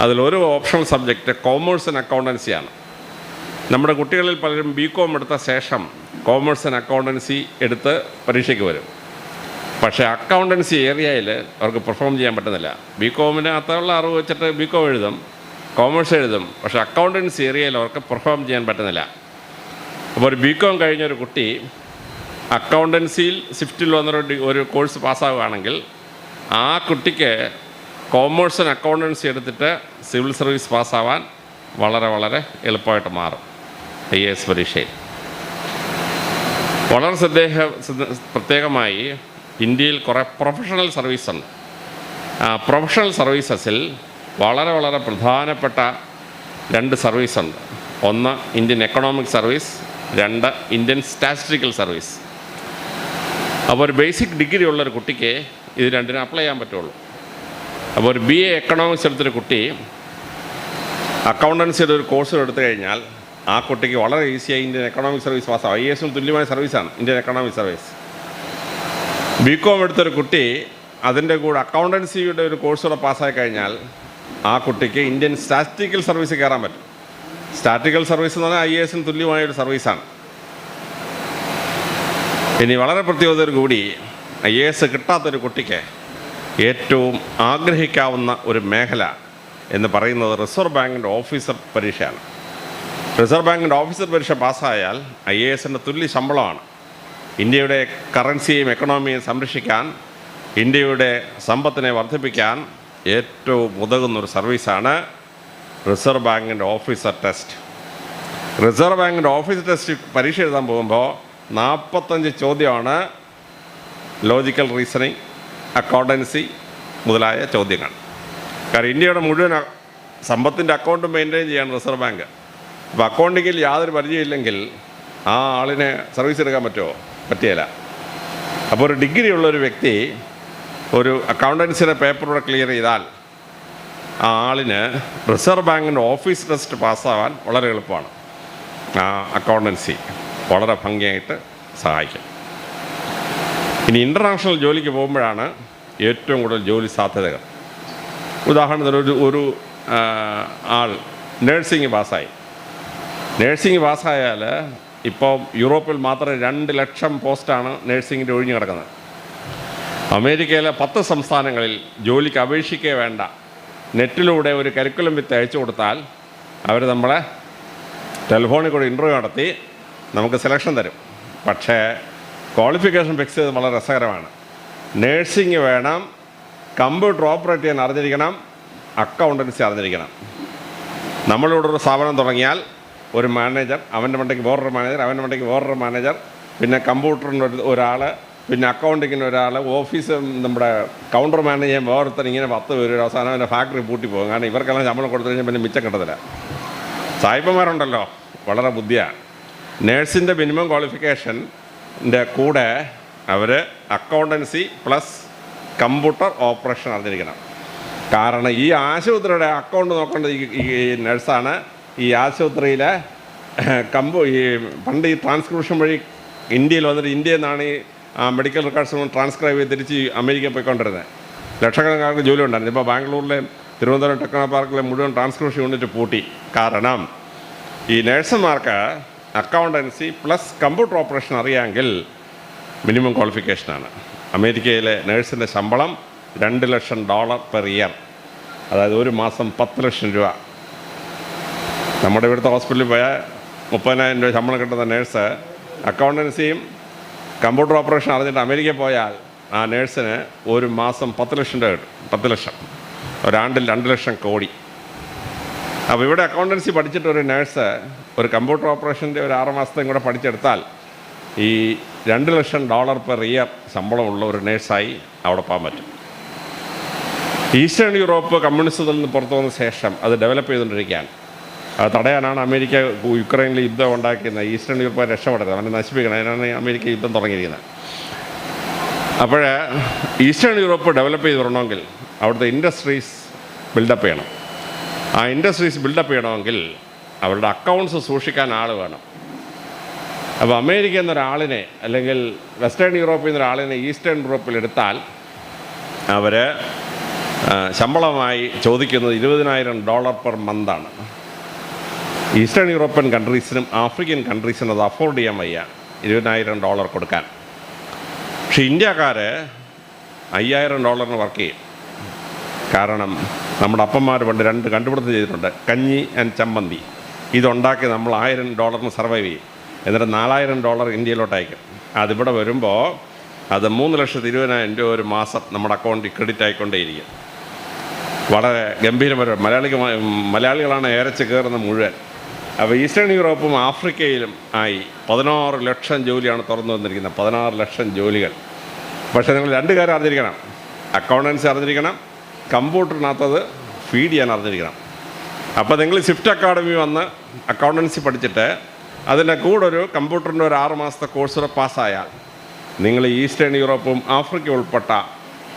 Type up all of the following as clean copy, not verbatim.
അതിലൊരു optional subject commerce and അക്കൗണ്ടൻസിയാണ്. നമ്മുടെ കുട്ടികളിൽ പലരും ബികോം എടുത്ത ശേഷം കോമേഴ്സ് ആൻഡ് അക്കൗണ്ടൻസി എടുത്ത് പരീക്ഷയ്ക്ക് വരും. പക്ഷേ അക്കൗണ്ടൻസി ഏരിയയിൽ അവർക്ക് പെർഫോം ചെയ്യാൻ പറ്റുന്നില്ല. ബികോമിനകത്തുള്ള അറിവ് വെച്ചിട്ട് ബികോം എഴുതും, കോമേഴ്സ് എഴുതും, പക്ഷേ അക്കൗണ്ടൻസി ഏരിയയിൽ അവർക്ക് പെർഫോം ചെയ്യാൻ പറ്റുന്നില്ല. അപ്പോൾ ഒരു ബികോം കഴിഞ്ഞൊരു കുട്ടി അക്കൗണ്ടൻസിയിൽ സ്വിഫ്റ്റിൽ ഒരു കോഴ്സ് പാസ്സാവുകയാണെങ്കിൽ ആ കുട്ടിക്ക് കോമേഴ്സ് ആൻഡ് അക്കൗണ്ടൻസി എടുത്തിട്ട് സിവിൽ സർവീസ് പാസ്സാവാൻ വളരെ വളരെ എളുപ്പമായിട്ട് മാറും IAS പരീക്ഷയിൽ. വളരെ പ്രത്യേകമായി ഇന്ത്യയിൽ കുറേ പ്രൊഫഷണൽ സർവീസുണ്ട്. പ്രൊഫഷണൽ സർവീസസിൽ വളരെ വളരെ പ്രധാനപ്പെട്ട 2 സർവീസുണ്ട്. ഒന്ന് Indian economic service, 2 Indian statistical service. അപ്പോൾ ഒരു ബേസിക് ഡിഗ്രി ഉള്ളൊരു കുട്ടിക്ക് ഇത് രണ്ടിനും അപ്ലൈ ചെയ്യാൻ പറ്റുള്ളൂ. അപ്പോൾ ഒരു BA എക്കണോമിക്സ് എടുത്തൊരു കുട്ടി അക്കൗണ്ടൻസിയുടെ ഒരു കോഴ്സ് എടുത്തു കഴിഞ്ഞാൽ ആ കുട്ടിക്ക് വളരെ ഈസിയായി ഇന്ത്യൻ എക്കണോമിക് സർവീസ് പാസ്സാവും. IAS തുല്യമായ സർവീസാണ് ഇന്ത്യൻ എക്കണോമിക് സർവീസ്. ബികോം എടുത്തൊരു കുട്ടി അതിൻ്റെ കൂടെ അക്കൗണ്ടൻസിയുടെ ഒരു കോഴ്സുകൂടെ പാസ്സായി കഴിഞ്ഞാൽ ആ കുട്ടിക്ക് ഇന്ത്യൻ സ്റ്റാറ്റിസ്റ്റിക്കൽ സർവീസ് കയറാൻ പറ്റും. സ്റ്റാറ്റിസ്റ്റിക്കൽ സർവീസ് എന്ന് പറഞ്ഞാൽ IAS തുല്യമായൊരു സർവീസാണ്. ഇനി വളരെ പ്രത്യേകതയോട് കൂടി IAS കിട്ടാത്തൊരു കുട്ടിക്ക് ഏറ്റവും ആഗ്രഹിക്കാവുന്ന ഒരു മേഖല എന്ന് പറയുന്നത് റിസർവ് ബാങ്കിൻ്റെ ഓഫീസർ പരീക്ഷയാണ്. റിസർവ് ബാങ്കിൻ്റെ ഓഫീസർ പരീക്ഷ പാസ്സായാൽ IASൻ്റെ തുല്യ ശമ്പളമാണ്. ഇന്ത്യയുടെ കറൻസിയും എക്കണോമിയും സംരക്ഷിക്കാൻ, ഇന്ത്യയുടെ സമ്പത്തിനെ വർദ്ധിപ്പിക്കാൻ ഏറ്റവും ഉതകുന്നൊരു സർവീസാണ് റിസർവ് ബാങ്കിൻ്റെ ഓഫീസർ ടെസ്റ്റ്. റിസർവ് ബാങ്കിൻ്റെ ഓഫീസർ ടെസ്റ്റ് പരീക്ഷ എഴുതാൻ പോകുമ്പോൾ 45 ചോദ്യമാണ് ലോജിക്കൽ റീസണിങ്, അക്കൗണ്ടൻസി മുതലായ ചോദ്യങ്ങൾ. കാരണം ഇന്ത്യയുടെ മുഴുവൻ സമ്പത്തിൻ്റെ അക്കൗണ്ട് മെയിൻറ്റെയിൻ ചെയ്യാണ് റിസർവ് ബാങ്ക്. അപ്പോൾ അക്കൗണ്ടിങ്ങിൽ യാതൊരു പരിചയമില്ലെങ്കിൽ ആ ആളിനെ സർവീസ് എടുക്കാൻ പറ്റുമോ? പറ്റിയല്ല. അപ്പോൾ ഒരു ഡിഗ്രി ഉള്ളൊരു വ്യക്തി ഒരു അക്കൗണ്ടൻസിയുടെ പേപ്പറൂടെ ക്ലിയർ ചെയ്താൽ ആ ആളിന് റിസർവ് ബാങ്കിൻ്റെ ഓഫീസ് ടെസ്റ്റ് പാസ്സാവാൻ വളരെ എളുപ്പമാണ്. ആ അക്കൗണ്ടൻസി വളരെ ഭംഗിയായിട്ട് സഹായിക്കും. ഇനി ഇൻ്റർനാഷണൽ ജോലിക്ക് പോകുമ്പോഴാണ് ഏറ്റവും കൂടുതൽ ജോലി സാധ്യതകൾ. ഉദാഹരണത്തിന് ഒരു ആൾ നേഴ്സിംഗ് പാസ്സായി. നേഴ്സിംഗ് പാസ്സായാൽ ഇപ്പോൾ യൂറോപ്പിൽ മാത്രം 2 ലക്ഷം പോസ്റ്റാണ് നേഴ്സിംഗിൻ്റെ ഒഴിഞ്ഞു കിടക്കുന്നത്. അമേരിക്കയിലെ 10 സംസ്ഥാനങ്ങളിൽ ജോലിക്ക് അപേക്ഷിക്കേ വേണ്ട, നെറ്റിലൂടെ ഒരു കരിക്കുലം വിത്ത് അയച്ചു കൊടുത്താൽ അവർ നമ്മളെ ടെലിഫോണിൽ കൂടെ ഇൻ്റർവ്യൂ നടത്തി നമുക്ക് സെലക്ഷൻ തരും. പക്ഷേ ക്വാളിഫിക്കേഷൻ ഫിക്സ് ചെയ്ത് വളരെ രസകരമാണ്. നേഴ്സിംഗ് വേണം, കമ്പ്യൂട്ടർ ഓപ്പറേറ്റ് ചെയ്യാൻ അറിഞ്ഞിരിക്കണം, അക്കൗണ്ടൻസി അറിഞ്ഞിരിക്കണം. നമ്മളിവിടെ ഒരു സ്ഥാപനം തുടങ്ങിയാൽ ഒരു മാനേജർ, അവൻ്റെ മണ്ടയ്ക്ക് വേറൊരു മാനേജർ, അവൻ്റെ മണ്ടയ്ക്ക് വേറൊരു മാനേജർ, പിന്നെ കമ്പ്യൂട്ടറിന് ഒരാൾ, പിന്നെ അക്കൗണ്ടിങ്ങിന് ഒരാൾ, ഓഫീസ് നമ്മുടെ കൗണ്ടർ മാനേജ് ചെയ്യാൻ വേറൊരുത്തൻ, ഇങ്ങനെ 10 പേര്. അവസാനം അവൻ്റെ ഫാക്ടറി പൂട്ടി പോകും. കാരണം ഇവർക്കെല്ലാം ശമ്പളം കൊടുത്തു കഴിഞ്ഞാൽ പിന്നെ മിച്ചം കിട്ടത്തില്ല. സായിപ്പന്മാരുണ്ടല്ലോ, വളരെ ബുദ്ധിയാണ്. നേഴ്സിൻ്റെ മിനിമം ക്വാളിഫിക്കേഷൻ്റെ കൂടെ അവർ അക്കൗണ്ടൻസി പ്ലസ് കമ്പ്യൂട്ടർ ഓപ്പറേഷൻ അറിഞ്ഞിരിക്കണം. കാരണം ഈ ആശുപത്രിയുടെ അക്കൗണ്ട് നോക്കേണ്ടത് ഈ നഴ്സാണ്. ഈ ആശുപത്രിയിലെ പണ്ട് ഈ ട്രാൻസ്ക്രിപ്ഷൻ വഴി ഇന്ത്യയിൽ വന്നിട്ട് ഇന്ത്യയിൽ നിന്നാണ് ഈ മെഡിക്കൽ റെക്കോർഡ്സ് ട്രാൻസ്ക്രൈബ് ചെയ്ത് തിരിച്ച് അമേരിക്കയിൽ പോയിക്കൊണ്ടിരുന്നത്. ലക്ഷക്കണക്കാർക്ക് ജോലി ഉണ്ടായിരുന്നു. ഇപ്പോൾ ബാംഗ്ലൂരിലെ തിരുവനന്തപുരം ടെക്നോ പാർക്കിലെ മുഴുവൻ ട്രാൻസ്ക്രിപ്ഷൻ യൂണിറ്റ് പൂട്ടി. കാരണം ഈ നഴ്സുമാർക്ക് അക്കൗണ്ടൻസി പ്ലസ് കമ്പ്യൂട്ടർ ഓപ്പറേഷൻ അറിയാമെങ്കിൽ മിനിമം ക്വാളിഫിക്കേഷനാണ്. അമേരിക്കയിലെ നേഴ്സിൻ്റെ ശമ്പളം $2 ലക്ഷം പെർ ഇയർ, അതായത് ഒരു മാസം 10 ലക്ഷം രൂപ. നമ്മുടെ ഇവിടുത്തെ ഹോസ്പിറ്റലിൽ പോയാൽ 30,000 രൂപ ശമ്പളം കിട്ടുന്ന നേഴ്സ് അക്കൗണ്ടൻസിയും കമ്പ്യൂട്ടർ ഓപ്പറേഷൻ അറിഞ്ഞിട്ട് അമേരിക്കയിൽ പോയാൽ ആ നേഴ്സിന് ഒരു മാസം 10 ലക്ഷം രൂപ കിട്ടും. 10 ലക്ഷം, ഒരാണ്ടിൽ 2 ലക്ഷം കോടി. അപ്പോൾ ഇവിടെ അക്കൗണ്ടൻസി പഠിച്ചിട്ട് ഒരു നേഴ്സ് ഒരു കമ്പ്യൂട്ടർ ഓപ്പറേഷൻ്റെ ഒരു 6 മാസത്തെയും കൂടെ പഠിച്ചെടുത്താൽ ഈ $2 ലക്ഷം പെർ ഇയർ ശമ്പളമുള്ള ഒരു നേഴ്സായി അവിടെ പോകാൻ പറ്റും. ഈസ്റ്റേൺ യൂറോപ്പ് കമ്മ്യൂണിസത്തിൽ നിന്ന് പുറത്തു വന്ന ശേഷം അത് ഡെവലപ്പ് ചെയ്തുകൊണ്ടിരിക്കുകയാണ്. അത് തടയാനാണ് അമേരിക്ക യുക്രൈനിൽ യുദ്ധം ഉണ്ടാക്കിയിരുന്നത്. ഈസ്റ്റേൺ യൂറോപ്പ് രക്ഷപ്പെടരുത്, അവനെ നശിപ്പിക്കണം. അതിനാണ് അമേരിക്ക യുദ്ധം തുടങ്ങിയിരിക്കുന്നത്. അപ്പോൾ ഈസ്റ്റേൺ യൂറോപ്പ് ഡെവലപ്പ് ചെയ്ത് വരണമെങ്കിൽ അവിടുത്തെ ഇൻഡസ്ട്രീസ് ബിൽഡപ്പ് ചെയ്യണം. ആ ഇൻഡസ്ട്രീസ് ബിൽഡപ്പ് ചെയ്യണമെങ്കിൽ അവരുടെ അക്കൗണ്ട്സ് സൂക്ഷിക്കാൻ ആൾ വേണം. അപ്പോൾ അമേരിക്ക എന്നൊരാളിനെ അല്ലെങ്കിൽ വെസ്റ്റേൺ യൂറോപ്പിൽ നിന്നൊരാളിനെ ഈസ്റ്റേൺ യൂറോപ്പിൽ എടുത്താൽ അവർ ശമ്പളമായി ചോദിക്കുന്നത് $20,000 പെർ മന്താണ്. ഈസ്റ്റേൺ യൂറോപ്യൻ കൺട്രീസിനും ആഫ്രിക്കൻ കൺട്രീസിനും അത് അഫോർഡ് ചെയ്യാൻ വയ്യ $20,000 കൊടുക്കാൻ. പക്ഷേ ഇന്ത്യക്കാർ $5,000 വർക്ക് ചെയ്യും. കാരണം നമ്മുടെ അപ്പന്മാർ പണ്ട് 2 കണ്ടുപിടുത്തം ചെയ്തിട്ടുണ്ട്, കഞ്ഞി ആൻഡ് ചമ്മന്തി. ഇതുണ്ടാക്കി നമ്മൾ $1,000 സർവൈവ് ചെയ്യും. എന്നിട്ട് $4,000 ഇന്ത്യയിലോട്ട് അയക്കും. അതിവിടെ വരുമ്പോൾ അത് 3,20,000 ഒരു മാസം നമ്മുടെ അക്കൗണ്ടിൽ ക്രെഡിറ്റ് ആയിക്കൊണ്ടേയിരിക്കും. വളരെ ഗംഭീരപരം. മലയാളികളാണ് ഏരച്ച് കയറുന്ന മുഴുവൻ. അപ്പോൾ ഈസ്റ്റേൺ യൂറോപ്പും ആഫ്രിക്കയിലും ആയി 16 ലക്ഷം ജോലിയാണ് തുറന്നു വന്നിരിക്കുന്നത്. 16 ലക്ഷം ജോലികൾ. പക്ഷേ നിങ്ങൾ 2 കാര്യം അറിഞ്ഞിരിക്കണം. അക്കൗണ്ടൻസി അറിഞ്ഞിരിക്കണം, കമ്പ്യൂട്ടറിനകത്തത് ഫീഡ് ചെയ്യാൻ അറിഞ്ഞിരിക്കണം. അപ്പോൾ നിങ്ങൾ സ്വിഫ്റ്റ് അക്കാഡമി വന്ന് അക്കൗണ്ടൻസി പഠിച്ചിട്ട് അതിൻ്റെ കൂടെ ഒരു കമ്പ്യൂട്ടറിൻ്റെ ഒരു 6 മാസത്തെ കോഴ്സ് പാസ്സായാൽ നിങ്ങൾ ഈസ്റ്റേൺ യൂറോപ്പും ആഫ്രിക്ക ഉൾപ്പെട്ട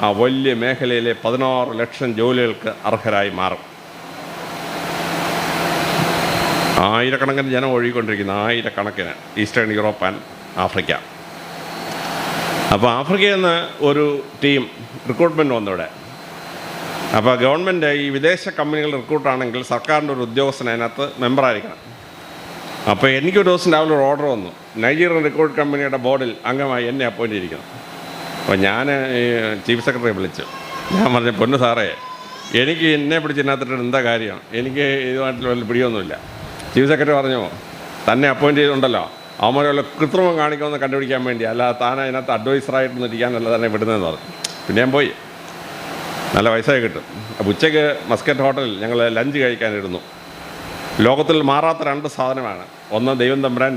ആ വലിയ മേഖലയിലെ 16 ലക്ഷം ജോലികൾക്ക് അർഹരായി മാറും. ആയിരക്കണക്കിന് ജനം ഒഴുകിക്കൊണ്ടിരിക്കുന്ന ആയിരക്കണക്കിന് ഈസ്റ്റേൺ യൂറോപ്പ് ആൻഡ് ആഫ്രിക്ക. അപ്പോൾ ആഫ്രിക്കയിൽ നിന്ന് ഒരു ടീം റിക്രൂട്ട്മെൻറ്റ് വന്നിവിടെ. അപ്പോൾ ഗവൺമെൻറ് ഈ വിദേശ കമ്പനികൾ റിക്രൂട്ടാണെങ്കിൽ സർക്കാരിൻ്റെ ഒരു ഉദ്യോഗസ്ഥൻ അതിനകത്ത് മെമ്പറായിരിക്കണം. അപ്പോൾ എനിക്കൊരു ദിവസം രാവിലെ ഒരു ഓർഡർ വന്നു, നൈജീരിയൻ റിക്രൂട്ട് കമ്പനിയുടെ ബോർഡിൽ അംഗമായി എന്നെ അപ്പോയിൻ്റ് ചെയ്തിരിക്കണം. അപ്പോൾ ഞാൻ ചീഫ് സെക്രട്ടറിയെ വിളിച്ചു. ഞാൻ പറഞ്ഞു, പൊന്നു സാറേ, എനിക്ക് എന്നെ പിടിച്ചിനകത്തിട്ട് എന്താ കാര്യം, എനിക്ക് ഇതുമായിട്ട് വലിയ പിടിയൊന്നുമില്ല. ചീഫ് സെക്രട്ടറി പറഞ്ഞു, തന്നെ അപ്പോയിൻ്റ് ചെയ്തിട്ടുണ്ടല്ലോ, അവന്മാരെ വല്ല കൃത്രിമം കാണിക്കുമെന്ന് കണ്ടുപിടിക്കാൻ വേണ്ടി, അല്ലാതെ താൻ അതിനകത്ത് അഡ്വൈസറായിട്ടൊന്നും ഇരിക്കാനല്ല തന്നെ വിടുന്നതെന്ന് പറഞ്ഞു. പിന്നെ ഞാൻ പോയി. നല്ല പൈസ കിട്ടും. അപ്പോൾ ഉച്ചയ്ക്ക് മസ്കറ്റ് ഹോട്ടലിൽ ഞങ്ങൾ ലഞ്ച് കഴിക്കാനിരുന്നു. ലോകത്തിൽ മാറാത്ത 2 സാധനമാണ്. ഒന്ന് ദൈവം തമ്പുരാൻ,